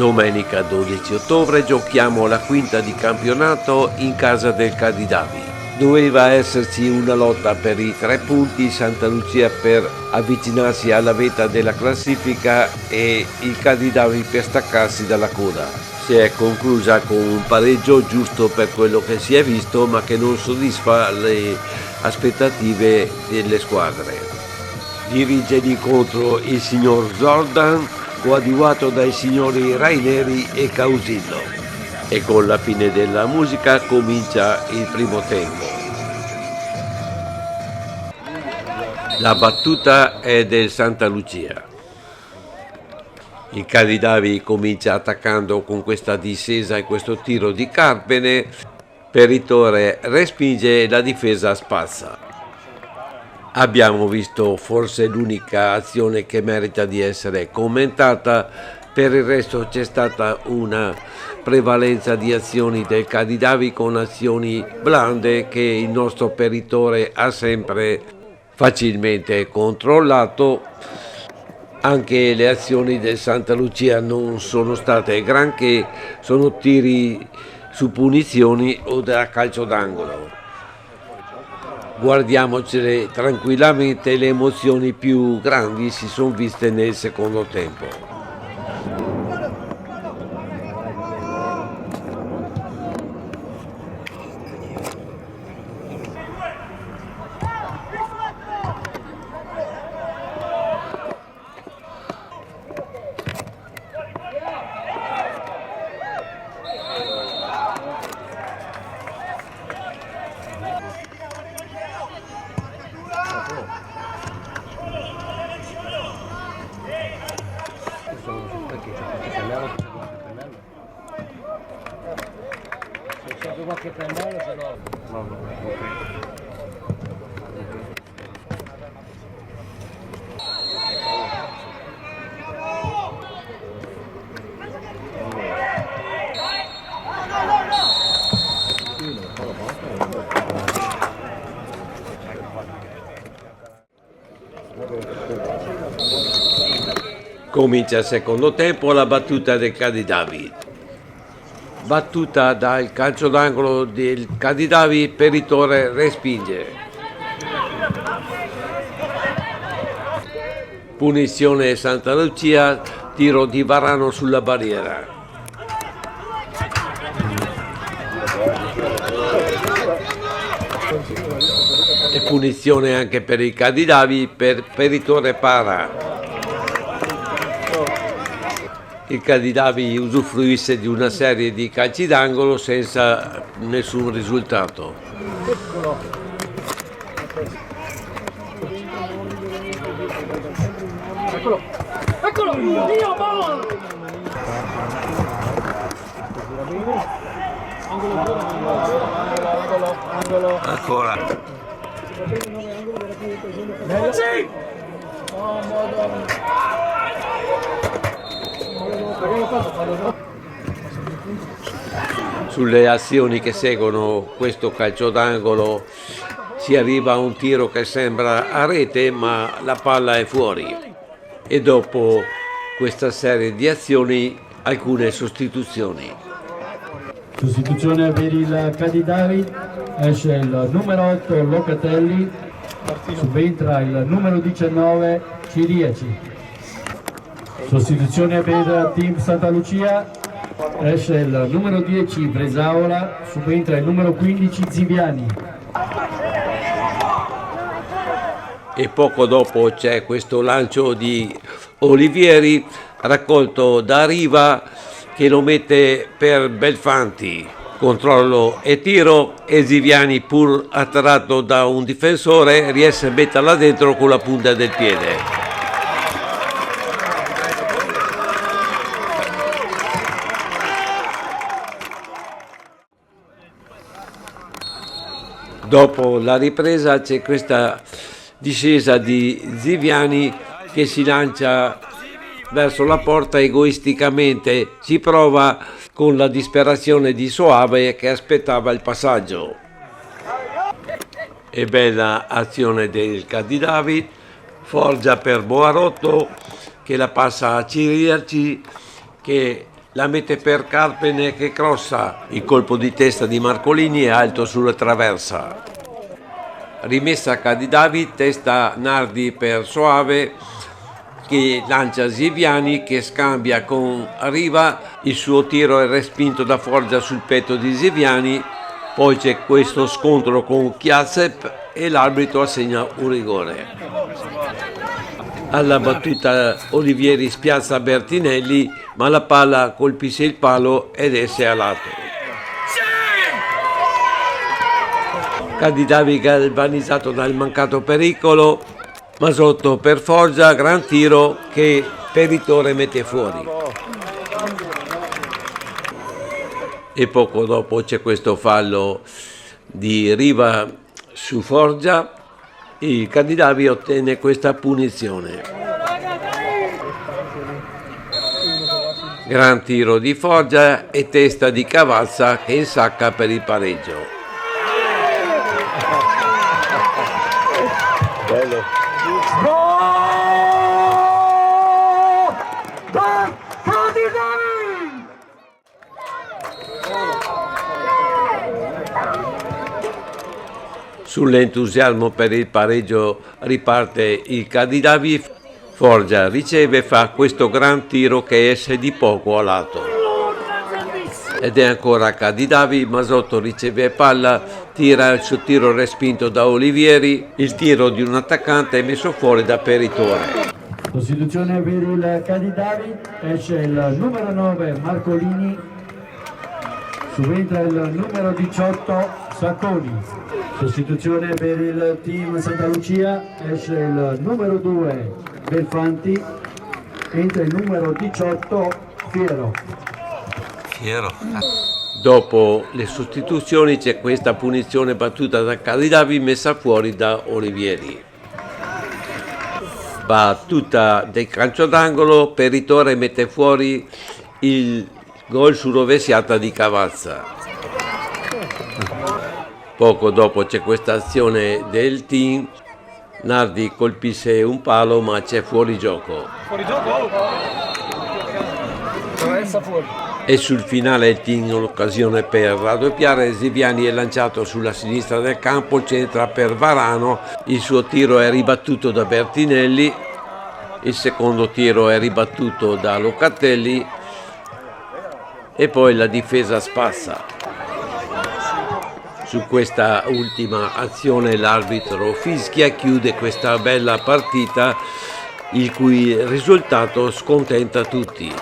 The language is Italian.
Domenica 12 ottobre giochiamo la quinta di campionato in casa del Cadidavi. Doveva esserci una lotta per i 3 punti Santa Lucia per avvicinarsi alla vetta della classifica e il Cadidavi per staccarsi dalla coda. Si è conclusa con un pareggio giusto per quello che si è visto, ma che non soddisfa le aspettative delle squadre. Dirige l'incontro il signor Zordan, coadiuvato dai signori Raineri e Causillo, e con la fine della musica comincia il primo tempo. La battuta è del Santa Lucia. Il Cadidavi comincia attaccando con questa discesa e questo tiro di Carpene, Peritore respinge e la difesa spazza. Abbiamo visto forse l'unica azione che merita di essere commentata, per il resto c'è stata una prevalenza di azioni del Cadidavi con azioni blande che il nostro Peritore ha sempre facilmente controllato. Anche le azioni del Santa Lucia non sono state granché, sono tiri su punizioni o da calcio d'angolo. Guardiamocele tranquillamente, le emozioni più grandi si sono viste nel secondo tempo. Qualche pennello se no. Comincia il secondo tempo, la battuta del Cadidavi. Battuta dal calcio d'angolo del Cadidavi, Peritore respinge. Punizione Santa Lucia, tiro di Varano sulla barriera. E punizione anche per il Cadidavi, per Peritore para. Il Cadidavi usufruisse di una serie di calci d'angolo senza nessun risultato. Eccolo! Dio, buono! Angolo. Ancora. Sì! Sulle azioni che seguono questo calcio d'angolo si arriva a un tiro che sembra a rete, ma la palla è fuori. E dopo questa serie di azioni, alcune sostituzioni. Sostituzione per il Cadidavi, esce il numero 8 Locatelli, subentra il numero 19 Ciriaci. Sostituzione per Team Santa Lucia, esce il numero 10 Bresaola, subentra il numero 15 Ziviani. E poco dopo c'è questo lancio di Olivieri raccolto da Riva che lo mette per Belfanti. Controllo e tiro e Ziviani, pur attratto da un difensore, riesce a metterla dentro con la punta del piede. Dopo la ripresa c'è questa discesa di Ziviani che si lancia verso la porta egoisticamente, si prova con la disperazione di Soave che aspettava il passaggio. E bella azione del Cadidavi, Forgia per Boarotto che la passa a Ciriaci che la mette per Carpene che crossa. Il colpo di testa di Marcolini è alto sulla traversa. Rimessa a Cadidavi, testa Nardi per Soave che lancia Ziviani che scambia con Riva. Il suo tiro è respinto da Forgia sul petto di Ziviani. Poi c'è questo scontro con Chiazep e l'arbitro assegna un rigore. Alla battuta Olivieri spiazza Bertinelli, ma la palla colpisce il palo ed esce a lato. Cadidavi galvanizzato dal mancato pericolo, Masotto per Forgia, gran tiro che Peritore mette fuori. E poco dopo c'è questo fallo di Riva su Forgia. Il Cadidavi ottenne questa punizione. Gran tiro di Forgia e testa di Cavazza che insacca per il pareggio. Bello. Sull'entusiasmo per il pareggio riparte il Cadidavi. Forgia riceve e fa questo gran tiro che esce di poco a lato. Ed è ancora Cadidavi, Masotto riceve palla, tira il suo tiro respinto da Olivieri, il tiro di un attaccante è messo fuori da Peritore. Sostituzione per il Cadidavi, esce il numero 9 Marcolini, subentra il numero 18 Sacconi. Sostituzione per il team Santa Lucia, esce il numero 2 Belfanti, entra il numero 18 Fiero. Dopo le sostituzioni c'è questa punizione battuta da Cadidavi messa fuori da Olivieri. Battuta del calcio d'angolo, Peritore mette fuori il gol su rovesciata di Cavazza. Poco dopo c'è questa azione del team, Nardi colpisce un palo ma c'è fuori gioco. Fuori gioco? Traversa fuori. E sul finale il team ha l'occasione per raddoppiare. Ziviani è lanciato sulla sinistra del campo, centra per Varano, il suo tiro è ribattuto da Bertinelli, il secondo tiro è ribattuto da Locatelli e poi la difesa spazza. Su questa ultima azione l'arbitro fischia e chiude questa bella partita il cui risultato scontenta tutti.